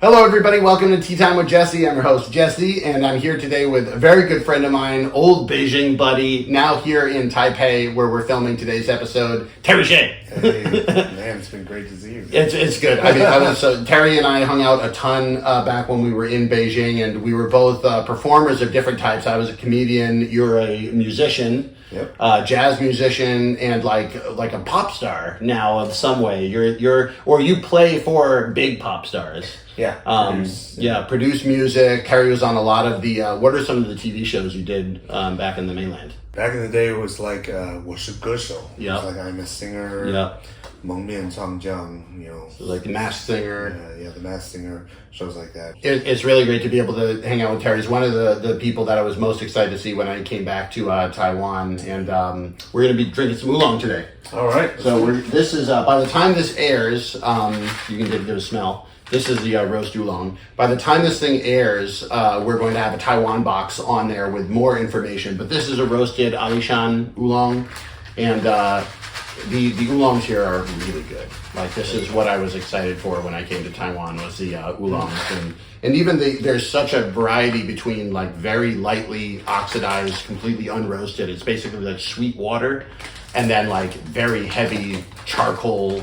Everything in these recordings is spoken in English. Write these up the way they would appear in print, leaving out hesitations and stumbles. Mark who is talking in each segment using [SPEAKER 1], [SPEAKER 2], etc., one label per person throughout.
[SPEAKER 1] Hello, everybody. Welcome to Tea Time with Jesse. I'm your host, Jesse, and I'm here today with a very good friend of mine, old Beijing buddy, now here in Taipei, where we're filming today's episode, Terrence Hsieh.
[SPEAKER 2] Hey, man, it's been great to see you.
[SPEAKER 1] It's good. I mean, Terry and I hung out a ton back when we were in Beijing, and we were both performers of different types. I was a comedian. You're a musician.
[SPEAKER 2] Yep.
[SPEAKER 1] Jazz musician and like a pop star now of some way. You play for big pop stars.
[SPEAKER 2] Yeah.
[SPEAKER 1] Produce music. Terry was on a lot of the. What are some of the TV shows you did back in the mainland?
[SPEAKER 2] Back in the day, it was like 我是歌手.
[SPEAKER 1] Yeah.
[SPEAKER 2] It was like I'm a singer.
[SPEAKER 1] Yeah.
[SPEAKER 2] 蒙面唱将,
[SPEAKER 1] So like the Masked Singer.
[SPEAKER 2] Yeah, the Masked Singer, shows like that.
[SPEAKER 1] It's really great to be able to hang out with Terry. He's one of the people that I was most excited to see when I came back to Taiwan, and we're going to be drinking some oolong today.
[SPEAKER 2] All right.
[SPEAKER 1] So this is by the time this airs, you can give it a smell. This is the roast oolong. By the time this thing airs, we're going to have a Taiwan box on there with more information. But this is a roasted Alishan Oolong, and the oolongs here are really good. Like, this is what I was excited for when I came to Taiwan, was the oolongs. And even there's such a variety between like very lightly oxidized, completely unroasted. It's basically like sweet water, and then like very heavy charcoal,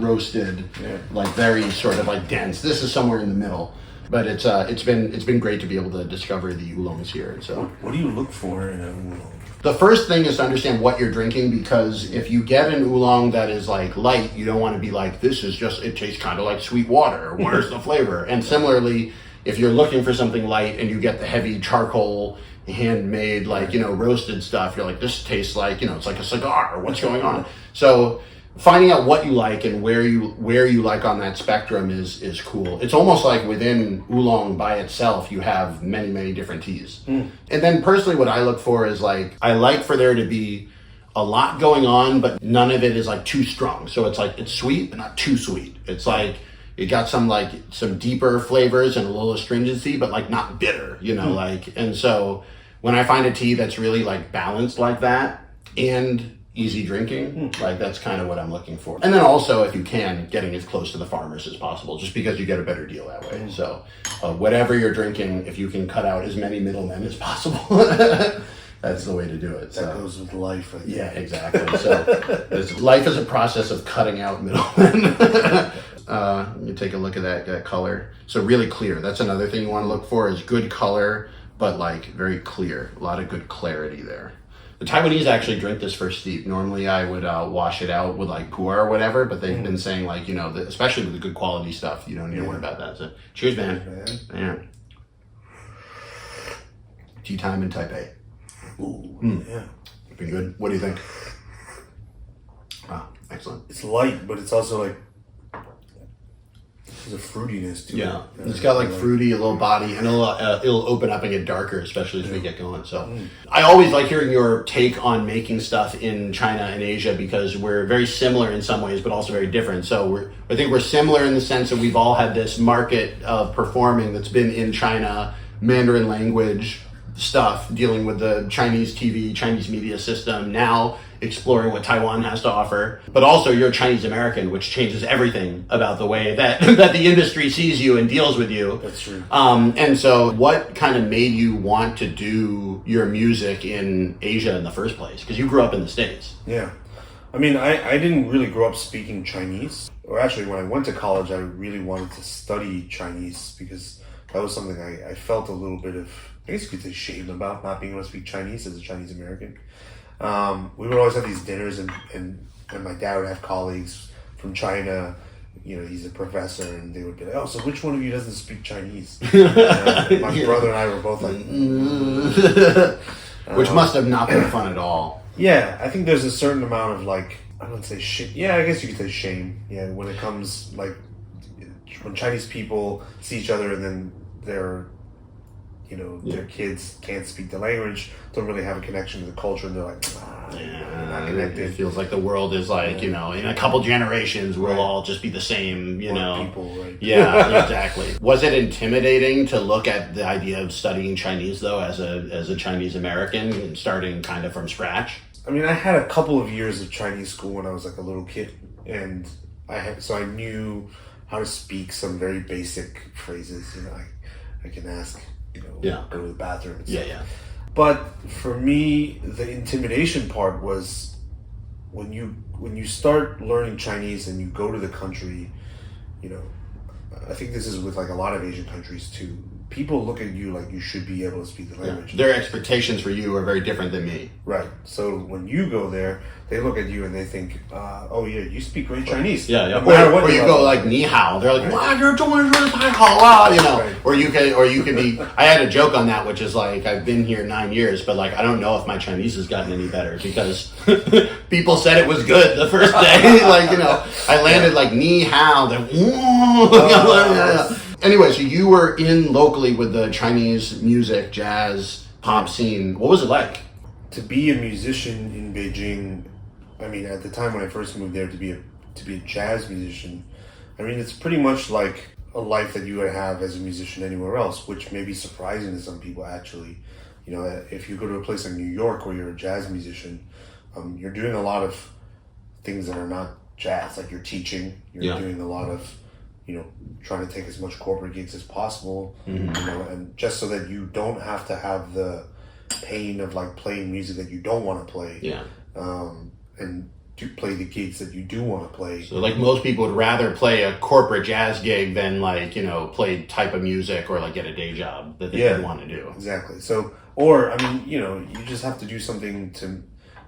[SPEAKER 1] roasted, like very sort of like dense. This is somewhere in the middle. But it's been great to be able to discover the oolongs here. So
[SPEAKER 2] what do you look for in an oolong?
[SPEAKER 1] The first thing is to understand what you're drinking, because if you get an oolong that is like light, you don't want to be like, it tastes kind of like sweet water. Where's the flavor? And similarly, if you're looking for something light and you get the heavy charcoal, handmade, roasted stuff, you're like, this tastes like, it's like a cigar. What's going on? So finding out what you like and where you like on that spectrum is cool. It's almost like within oolong by itself, you have many, many different teas. And then personally, what I look for is I like for there to be a lot going on, but none of it is like too strong. So it's sweet, but not too sweet. It's like it got some deeper flavors and a little astringency, but like not bitter, and so when I find a tea that's really like balanced like that and easy drinking, that's kind of what I'm looking for. And then also, if you can, getting as close to the farmers as possible, just because you get a better deal that way. So whatever you're drinking, if you can cut out as many middlemen as possible, that's the way to do it.
[SPEAKER 2] That goes with life, I think.
[SPEAKER 1] Yeah, exactly. So life is a process of cutting out middlemen. You take a look at that color. So really clear. That's another thing you want to look for, is good color, but like very clear. A lot of good clarity there. The Taiwanese actually drink this first steep. Normally I would wash it out with like pu'er or whatever, but they've been saying especially with the good quality stuff, you don't need to worry about that. So cheers, man. Yeah. Tea time in Taipei.
[SPEAKER 2] Ooh, yeah.
[SPEAKER 1] Been good. What do you think? Ah, excellent.
[SPEAKER 2] It's light, but it's also like, there's a fruitiness to it.
[SPEAKER 1] Yeah, it's got like fruity, a little body, and it'll open up and get darker, especially as we get going. So I always like hearing your take on making stuff in China and Asia, because we're very similar in some ways, but also very different. So I think we're similar in the sense that we've all had this market of performing that's been in China, Mandarin language stuff, dealing with the Chinese TV, Chinese media system, now exploring what Taiwan has to offer. But also, you're a Chinese American, which changes everything about the way that the industry sees you and deals with you.
[SPEAKER 2] That's true.
[SPEAKER 1] And so what kind of made you want to do your music in Asia in the first place? Because you grew up in the States.
[SPEAKER 2] Yeah. I mean, I didn't really grow up speaking Chinese. Or actually, when I went to college, I really wanted to study Chinese, because that was something I felt a little bit of, I guess you could say, shame about, not being able to speak Chinese as a Chinese American. We would always have these dinners, and my dad would have colleagues from China. He's a professor, and they would be like, "Oh, so which one of you doesn't speak Chinese?" My brother and I were both like,
[SPEAKER 1] which must have not been fun at all.
[SPEAKER 2] Yeah, I think there's a certain amount of I wouldn't say shame. Yeah, I guess you could say shame. Yeah, when it comes when Chinese people see each other and then their kids can't speak the language, don't really have a connection to the culture, and they're like, they're not connected.
[SPEAKER 1] It feels like the world is in a couple generations, we'll all just be the same,
[SPEAKER 2] people, right?
[SPEAKER 1] Yeah, exactly. Was it intimidating to look at the idea of studying Chinese, though, as a Chinese American, and starting kind of from scratch?
[SPEAKER 2] I mean, I had a couple of years of Chinese school when I was a little kid, and I knew how to speak some very basic phrases. I can ask, go to the bathroom and stuff.
[SPEAKER 1] Yeah.
[SPEAKER 2] But for me, the intimidation part was when you start learning Chinese and you go to the country, I think this is with like a lot of Asian countries too. People look at you like you should be able to speak the language.
[SPEAKER 1] Their expectations for you are very different than me.
[SPEAKER 2] Right. So when you go there, they look at you and they think, oh yeah, you speak great Chinese.
[SPEAKER 1] Yeah.
[SPEAKER 2] No matter what
[SPEAKER 1] or you go like ni hao. They're like, wow, you're doing really hao,
[SPEAKER 2] Right.
[SPEAKER 1] Or you can be. I had a joke on that, which is like, I've been here 9 years, but like I don't know if my Chinese has gotten any better because people said it was good the first day. I landed like ni hao. Anyway, so you were in locally with the Chinese music, jazz, pop scene. What was it like?
[SPEAKER 2] To be a musician in Beijing, I mean, at the time when I first moved there, to be a jazz musician, I mean, it's pretty much like a life that you would have as a musician anywhere else, which may be surprising to some people actually. If you go to a place like New York where you're a jazz musician, you're doing a lot of things that are not jazz, like you're teaching, you're doing a lot of trying to take as much corporate gigs as possible, and just so that you don't have to have the pain of like playing music that you don't want to play, and to play the gigs that you do want to play.
[SPEAKER 1] So like most people would rather play a corporate jazz gig than like, play type of music or like get a day job that they didn't want to do.
[SPEAKER 2] Exactly. So, or, I mean, you just have to do something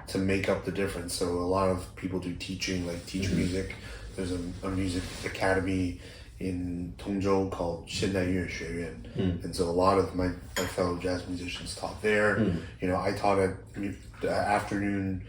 [SPEAKER 2] to make up the difference. So a lot of people do teaching, like teach music. There's a music academy in Tongzhou called 现代乐学院, and so a lot of my fellow jazz musicians taught there. I taught at afternoon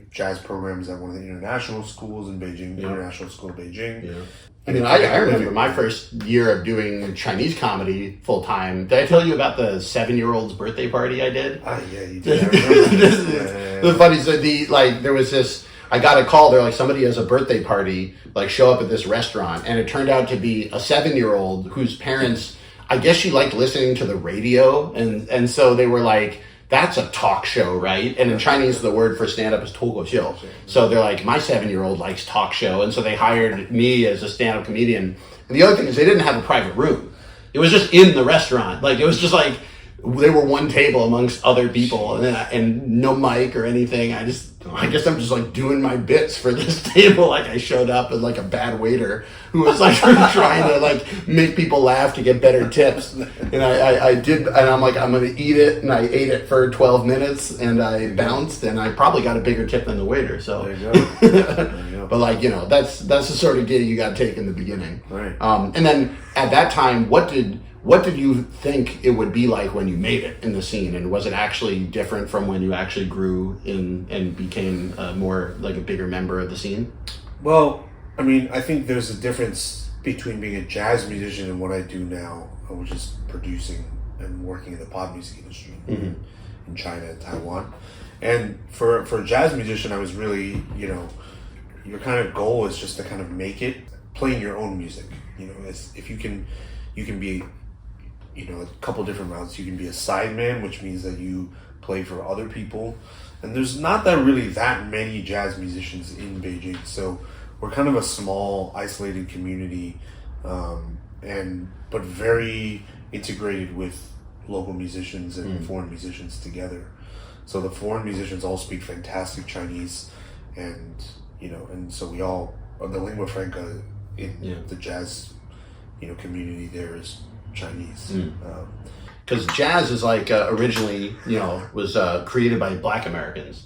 [SPEAKER 2] jazz programs at one of the international schools in Beijing, International School of Beijing.
[SPEAKER 1] Yeah. I mean, I remember my first year of doing Chinese comedy full time. Did I tell you about the 7-year-old's birthday party I did?
[SPEAKER 2] Yeah, you did. I remember.
[SPEAKER 1] The funny, so there was this. I got a call. They're like, somebody has a birthday party. Like, show up at this restaurant, and it turned out to be a 7-year-old whose parents, I guess she liked listening to the radio, and so they were like, that's a talk show, right? And in Chinese, the word for stand-up is 脱口秀. So they're like, my 7-year-old likes talk show, and so they hired me as a stand-up comedian. And the other thing is they didn't have a private room. It was just in the restaurant. Like, it was just like, they were one table amongst other people, and no mic or anything. I guess I'm just like doing my bits for this table. Like I showed up as like a bad waiter who was like trying to like make people laugh to get better tips. And I did, and I'm like, I'm going to eat it. And I ate it for 12 minutes and I bounced, and I probably got a bigger tip than the waiter. So
[SPEAKER 2] there you go. There you go.
[SPEAKER 1] But like, that's the sort of gig you got to take in the beginning.
[SPEAKER 2] Right.
[SPEAKER 1] And then at that time, what did you think it would be like when you made it in the scene? And was it actually different from when you actually grew in and became more like a bigger member of the scene?
[SPEAKER 2] Well, I mean, I think there's a difference between being a jazz musician and what I do now, which is producing and working in the pop music industry in China and Taiwan. And for a jazz musician, I was really, your kind of goal is just to kind of make it playing your own music. If you can be a couple different routes. You can be a sideman, which means that you play for other people. And there's not that many jazz musicians in Beijing. So we're kind of a small, isolated community, but very integrated with local musicians and foreign musicians together. So the foreign musicians all speak fantastic Chinese, and so we all, the lingua franca in the jazz community there is Chinese.
[SPEAKER 1] Because jazz is like originally, was created by Black Americans.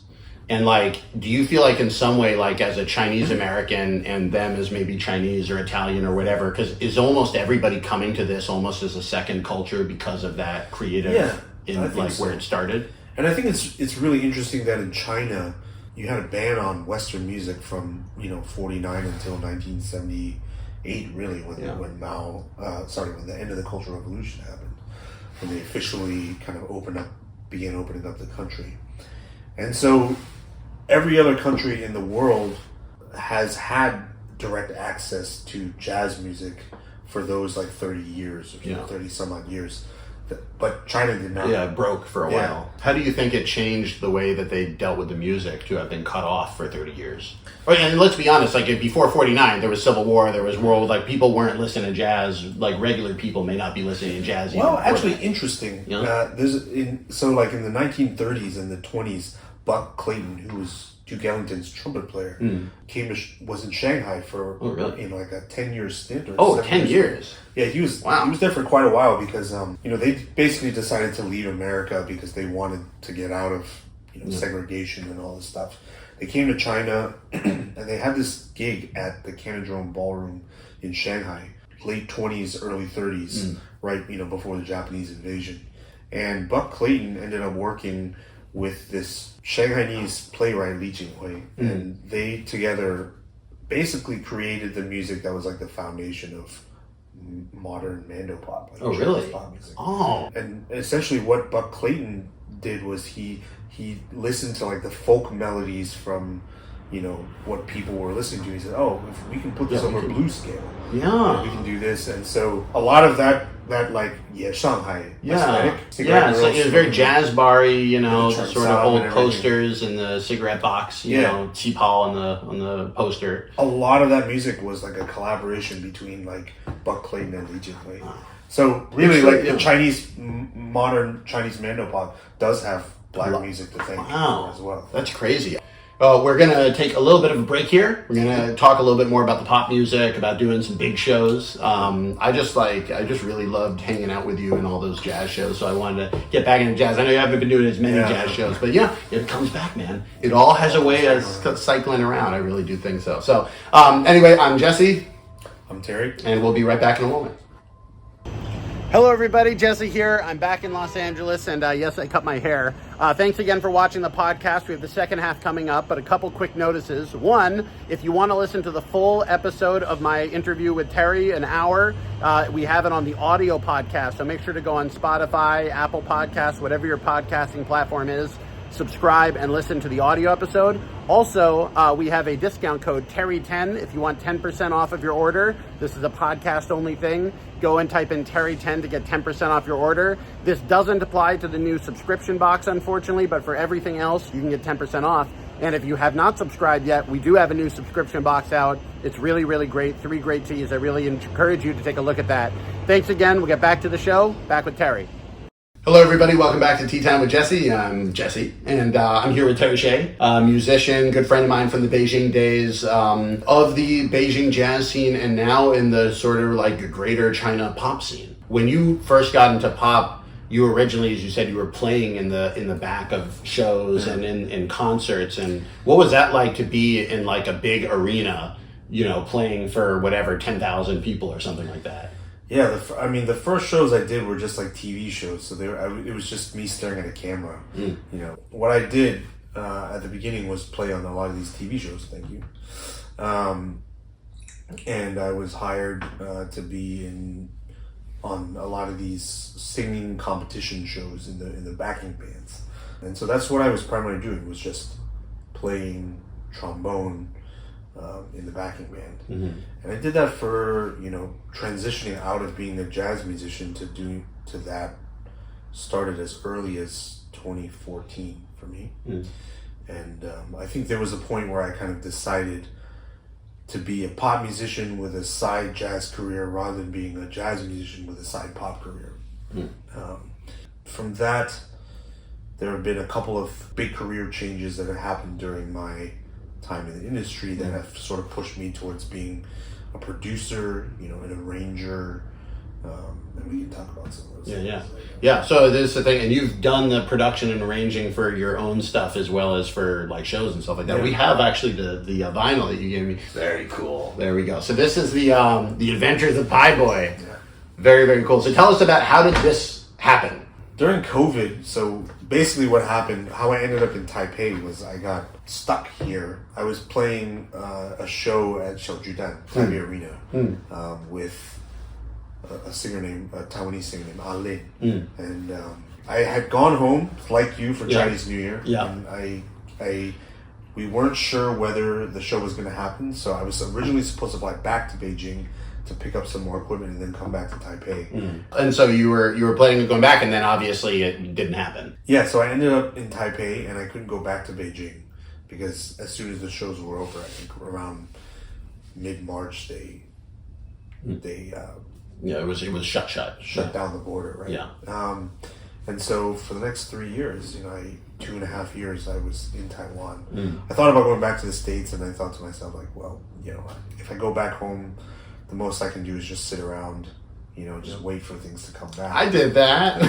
[SPEAKER 1] And like, do you feel like in some way, like as a Chinese American and them as maybe Chinese or Italian or whatever, because is almost everybody coming to this almost as a second culture because of that creative where it started?
[SPEAKER 2] And I think it's really interesting that in China, you had a ban on Western music from 49 until 1978, really, when when the end of the Cultural Revolution happened, when they officially kind of began opening up the country. And so every other country in the world has had direct access to jazz music for those like 30 years or 30 some odd years. But China did not.
[SPEAKER 1] Yeah, it broke for a while. How do you think it changed the way that they dealt with the music to have been cut off for 30 years? And let's be honest, like before 49, there was Civil War, there was world, like people weren't listening to jazz, like regular people may not be listening to jazz.
[SPEAKER 2] Well, actually, interesting.
[SPEAKER 1] Yeah.
[SPEAKER 2] Like in the 1930s and the 20s, Buck Clayton, who was Duke Ellington's trumpet player, was in Shanghai for like a 10-year stint. Or
[SPEAKER 1] 10 years.
[SPEAKER 2] Yeah, he was there for quite a while because they basically decided to leave America because they wanted to get out of segregation and all this stuff. They came to China and they had this gig at the Canadrome Ballroom in Shanghai, late 20s, early 30s, right before the Japanese invasion. And Buck Clayton ended up working with this Shanghainese playwright Li Jinghui, and they together basically created the music that was like the foundation of modern Mandopop. Like
[SPEAKER 1] really?
[SPEAKER 2] Pop music.
[SPEAKER 1] Oh.
[SPEAKER 2] And essentially what Buck Clayton did was he listened to like the folk melodies from what people were listening to. He said, "Oh, if we can put this over a blues scale, we can do this." And so a lot of that like Shanghai aesthetic.
[SPEAKER 1] So it was very jazz bar-y, the sort of old posters and the cigarette box, Qipao on the poster.
[SPEAKER 2] A lot of that music was like a collaboration between like Buck Clayton and Li Jinghui. So really, the modern Chinese Mandopop does have black music to thank for as well.
[SPEAKER 1] That's crazy. We're going to take a little bit of a break here. We're going to talk a little bit more about the pop music, about doing some big shows. I just really loved hanging out with you in all those jazz shows, so I wanted to get back into jazz. I know you haven't been doing as many jazz shows, but it comes back, man. It all has a way of cycling around. I really do think so. So anyway, I'm Jesse.
[SPEAKER 2] I'm Terry.
[SPEAKER 1] And we'll be right back in a moment. Hello everybody, Jesse here. I'm back in Los Angeles, and yes, I cut my hair. Thanks again for watching the podcast. We have the second half coming up, but a couple quick notices. One, if you want to listen to the full episode of my interview with Terry, an hour, we have it on the audio podcast, so make sure to go on Spotify, Apple Podcasts, whatever your podcasting platform is. Subscribe and listen to the audio episode. Also, we have a discount code, Terry10, if you want 10% off of your order. This is a podcast-only thing. Go and type in Terry10 to get 10% off your order. This doesn't apply to the new subscription box, unfortunately, but for everything else, you can get 10% off. And if you have not subscribed yet, we do have a new subscription box out. It's really, really great. 3 great teas. I really encourage you to take a look at that. Thanks again. We'll get back to the show. Back with Terry. Hello, everybody. Welcome back to Tea Time with Jesse. I'm Jesse, and I'm here with Terrence Hsieh, a musician, good friend of mine from the Beijing days, of the Beijing jazz scene, and now in the sort of like greater China pop scene. When you first got into pop, you originally, as you said, you were playing in the back of shows and in concerts. And what was that like to be in like a big arena, playing for whatever 10,000 people or something like that?
[SPEAKER 2] Yeah, the first shows I did were just like TV shows, so it was just me staring at a camera. What I did at the beginning was play on a lot of these TV shows. Thank you. And I was hired to be on a lot of these singing competition shows in the backing bands, and so that's what I was primarily doing, was just playing trombone in the backing band. And I did that for transitioning out of being a jazz musician to that started as early as 2014 for me. And I think there was a point where I kind of decided to be a pop musician with a side jazz career rather than being a jazz musician with a side pop career. From that, there have been a couple of big career changes that have happened during my time in the industry that have sort of pushed me towards being a producer, an arranger, and we can talk about some of those things.
[SPEAKER 1] So this is the thing, and you've done the production and arranging for your own stuff as well as for like shows and stuff like that. We have actually the vinyl that you gave me. Very cool. There we go. So this is the Adventures of Pie Boy. Very, very cool. So tell us about, how did this happen?
[SPEAKER 2] During COVID, so basically what happened, how I ended up in Taipei was I got stuck here. I was playing a show at Xiaojudan, Taipei Arena, with a Taiwanese singer named Ah Lin. And I had gone home, like you, for Chinese New Year. And we weren't sure whether the show was going to happen, so I was originally supposed to fly back to Beijing to pick up some more equipment and then come back to Taipei.
[SPEAKER 1] And so you were planning on going back, and then obviously it didn't happen.
[SPEAKER 2] Yeah, so I ended up in Taipei, and I couldn't go back to Beijing because as soon as the shows were over, I think around mid-March, they
[SPEAKER 1] it was shut
[SPEAKER 2] down the border, right?
[SPEAKER 1] Yeah.
[SPEAKER 2] And so for the next 3 years, 2.5 years, I was in Taiwan. I thought about going back to the States, and I thought to myself, like, well, if I go back home, the most I can do is just sit around, just wait for things to come back.
[SPEAKER 1] I did that.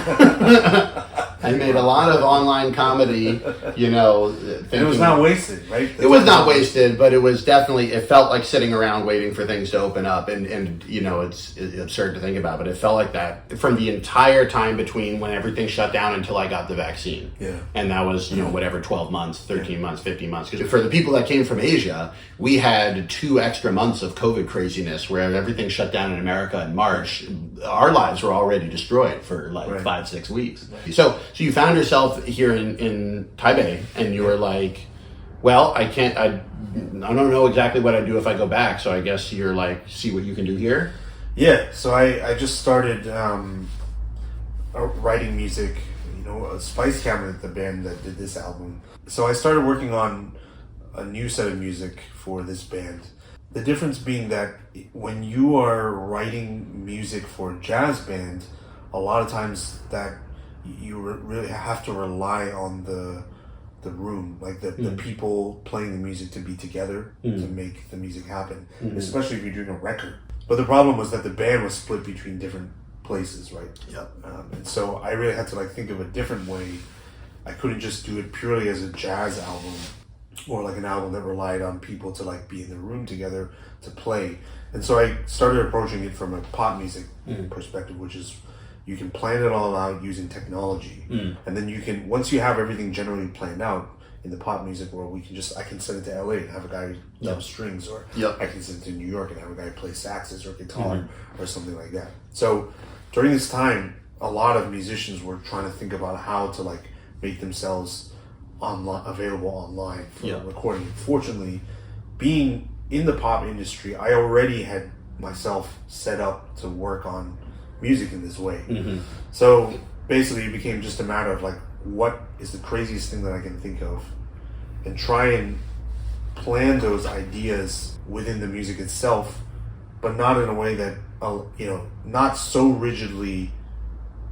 [SPEAKER 1] I made a lot of online comedy,
[SPEAKER 2] And it was not wasted, right?
[SPEAKER 1] It was not wasted, but it was definitely, it felt like sitting around waiting for things to open up. And it's absurd to think about, but it felt like that from the entire time between when everything shut down until I got the vaccine.
[SPEAKER 2] Yeah.
[SPEAKER 1] And that was, whatever, 12 months, 13 months, 15 months. Because for the people that came from Asia, we had 2 extra months of COVID craziness where everything shut down in America in March. Our lives were already destroyed for like 5-6 weeks. Right. So you found yourself here in Taipei, and you were like, well, I don't know exactly what I'd do if I go back. So I guess you're like, see what you can do here.
[SPEAKER 2] Yeah. So I just started writing music, Spice Cabinet, the band that did this album. So I started working on a new set of music for this band. The difference being that when you are writing music for a jazz band, a lot of times that you really have to rely on the room, like the people playing the music to be together to make the music happen, especially if you're doing a record. But the problem was that the band was split between different places, right?
[SPEAKER 1] Yep.
[SPEAKER 2] And so I really had to think of a different way. I couldn't just do it purely as a jazz album, or like an album that relied on people to be in the room together to play. And so I started approaching it from a pop music perspective, which is you can plan it all out using technology. And then you can, once you have everything generally planned out in the pop music world, I can send it to LA and have a guy dub strings, or I can send it to New York and have a guy play saxes or guitar or something like that. So during this time, a lot of musicians were trying to think about how to make themselves available online for recording. Fortunately, being in the pop industry, I already had myself set up to work on music in this way. So basically it became just a matter of what is the craziest thing that I can think of, and try and plan those ideas within the music itself, but not in a way that not so rigidly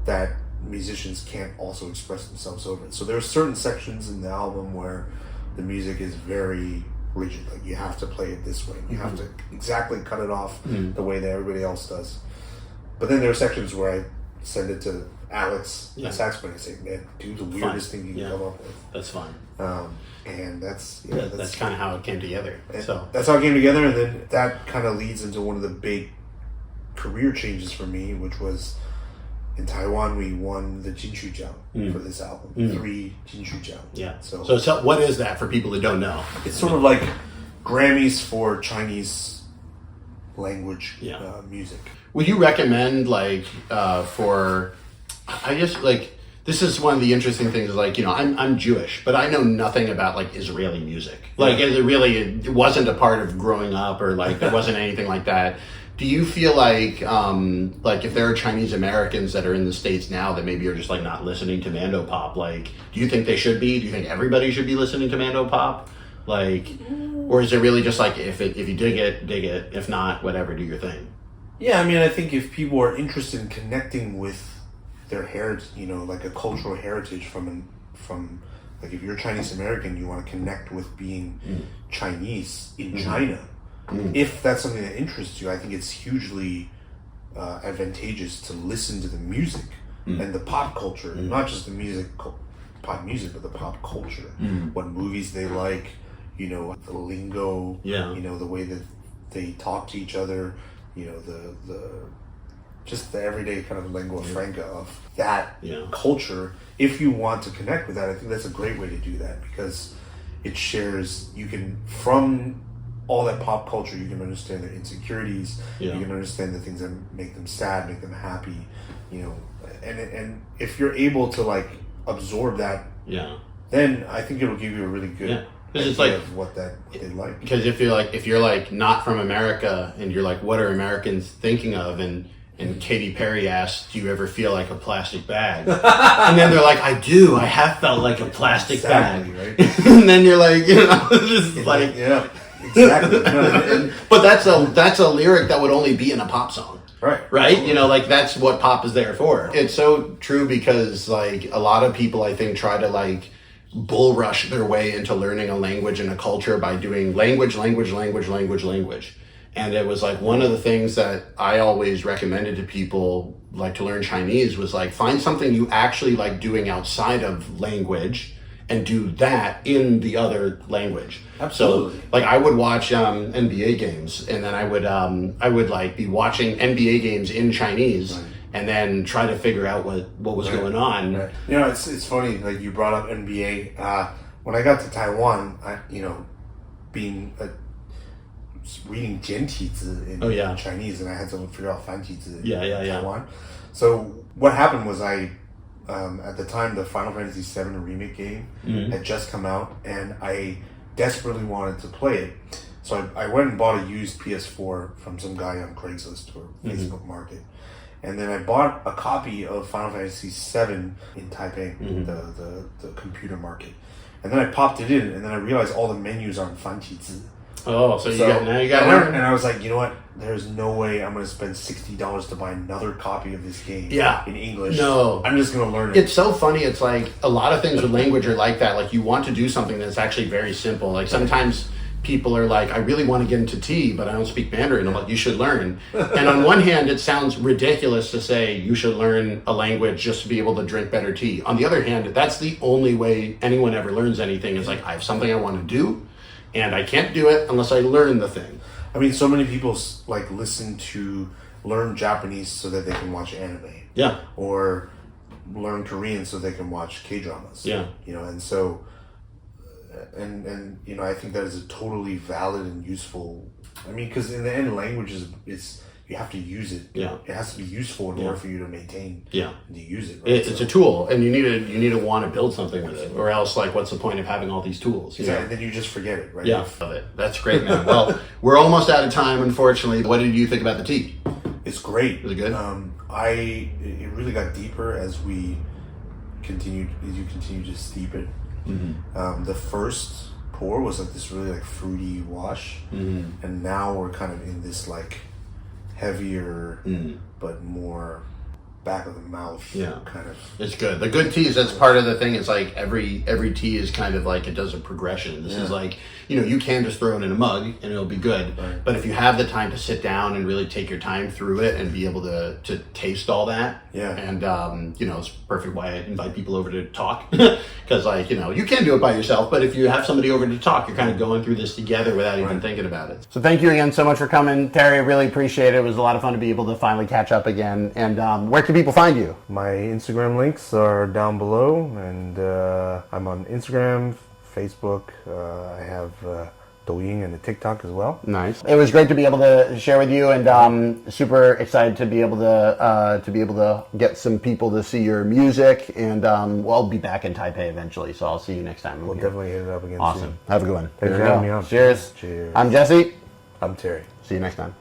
[SPEAKER 2] that musicians can't also express themselves over it. So there are certain sections in the album where the music is very rigid, you have to play it this way, you have to exactly cut it off the way that everybody else does. But then there are sections where I send it to Alex, the saxophone, and say, man, do the weirdest thing you can come up with.
[SPEAKER 1] That's fine.
[SPEAKER 2] And that's
[SPEAKER 1] kind of how it came together. So
[SPEAKER 2] that's how it came together, and then that kind of leads into one of the big career changes for me, which was in Taiwan we won the Jinshujiang for this album. 3 Jinshujiang.
[SPEAKER 1] Yeah. So what is that for people that don't know?
[SPEAKER 2] It's sort of like Grammys for Chinese language music.
[SPEAKER 1] Would you recommend this is one of the interesting things is I'm Jewish, but I know nothing about Israeli music. It wasn't a part of growing up, or there wasn't anything like that. Do you feel if there are Chinese Americans that are in the States now that maybe are just not listening to Mandopop, do you think they should be? Do you think everybody should be listening to Mandopop? Or is it really just if you dig it, dig it. If not, whatever, do your thing.
[SPEAKER 2] Yeah, I mean, I think if people are interested in connecting with their heritage, a cultural heritage from if you're Chinese American, you want to connect with being Chinese in China. If that's something that interests you, I think it's hugely advantageous to listen to the music and the pop culture, not just the pop music, but the pop culture. What movies they like, the lingo, the way that they talk to each other, just the everyday kind of lingua franca of that culture. If you want to connect with that, I think that's a great way to do that, because it shares, from all that pop culture, you can understand their insecurities, you can understand the things that make them sad, make them happy, and if you're able to absorb that, then I think it'll give you a really good
[SPEAKER 1] It's just
[SPEAKER 2] idea
[SPEAKER 1] like
[SPEAKER 2] of what they like.
[SPEAKER 1] because if you're like not from America and you're like, what are Americans thinking of? And Katy Perry asks, do you ever feel like a plastic bag? And then they're like, I do. I have felt like a plastic bag.
[SPEAKER 2] Right?
[SPEAKER 1] And then you're like, just like,
[SPEAKER 2] yeah, exactly.
[SPEAKER 1] but that's a lyric that would only be in a pop song. Right? Like that's what pop is there for. It's so true because like a lot of people I think try to like bull rush their way into learning a language and a culture by doing language. And it was like one of the things that I always recommended to people like to learn Chinese was like find something you actually like doing outside of language and do that in the other language.
[SPEAKER 2] Absolutely.
[SPEAKER 1] So like I would watch NBA games and then I would like be watching NBA games in Chinese and then try to figure out what was going on.
[SPEAKER 2] Right. It's funny, like you brought up NBA. When I got to Taiwan, reading 简体字 in Chinese, and I had to figure out 繁体字in Taiwan. So what happened was at the time, the Final Fantasy VII Remake game had just come out, and I desperately wanted to play it. So I went and bought a used PS4 from some guy on Craigslist or Facebook Market. And then I bought a copy of Final Fantasy VII in Taipei, the computer market. And then I popped it in, and then I realized all the menus are in 繁体字.
[SPEAKER 1] Oh, so you got to learn.
[SPEAKER 2] And I was like, you know what? There's no way I'm going to spend $60 to buy another copy of this game in English.
[SPEAKER 1] No.
[SPEAKER 2] I'm just going to learn it.
[SPEAKER 1] It's so funny. It's like a lot of things with language are like that. Like you want to do something that's actually very simple. Like sometimes people are like, I really want to get into tea, but I don't speak Mandarin. I'm like, you should learn. And on one hand, it sounds ridiculous to say you should learn a language just to be able to drink better tea. On the other hand, that's the only way anyone ever learns anything is like, I have something I want to do, and I can't do it unless I learn the thing.
[SPEAKER 2] I mean, so many people like learn Japanese so that they can watch anime.
[SPEAKER 1] Yeah.
[SPEAKER 2] Or learn Korean so they can watch K-dramas.
[SPEAKER 1] Yeah.
[SPEAKER 2] And so, and I think that is a totally valid and useful. I mean, because in the end, language is you have to use it.
[SPEAKER 1] Yeah.
[SPEAKER 2] It has to be useful in order for you to maintain.
[SPEAKER 1] Yeah.
[SPEAKER 2] And to use it.
[SPEAKER 1] Right? It's a tool, and you need to want to build something with it, or else like what's the point of having all these tools?
[SPEAKER 2] Exactly. And then you just forget it, right?
[SPEAKER 1] Yeah. Love it. That's great, man. Well, we're almost out of time, unfortunately. What did you think about the tea?
[SPEAKER 2] It's great.
[SPEAKER 1] Was it good?
[SPEAKER 2] It really got deeper as you continue to steep it. The first pour was like this really like fruity wash, and now we're kind of in this like heavier but more back of the mouth kind of.
[SPEAKER 1] It's good. The good teas, that's part of the thing. It's like every tea is kind of like it does a progression. This is like, you can just throw it in a mug and it'll be good. Right. But if you have the time to sit down and really take your time through it and be able to taste all that, and it's perfect why I invite people over to talk. Because like, you can do it by yourself, but if you have somebody over to talk, you're kind of going through this together without even thinking about it. So thank you again so much for coming, Terry. I really appreciate it. It was a lot of fun to be able to finally catch up again. And where can people find you?
[SPEAKER 2] My Instagram links are down below, and I'm on Instagram, Facebook. I have Douyin and a TikTok as well.
[SPEAKER 1] Nice. It was great to be able to share with you, and super excited to be able to get some people to see your music. And I'll be back in Taipei eventually, so I'll see you next time.
[SPEAKER 2] We'll definitely hit it up again.
[SPEAKER 1] Awesome.
[SPEAKER 2] Soon.
[SPEAKER 1] Have a good one.
[SPEAKER 2] Thanks for having me on.
[SPEAKER 1] Cheers.
[SPEAKER 2] Cheers.
[SPEAKER 1] I'm Jesse.
[SPEAKER 2] I'm Terry.
[SPEAKER 1] See you next time.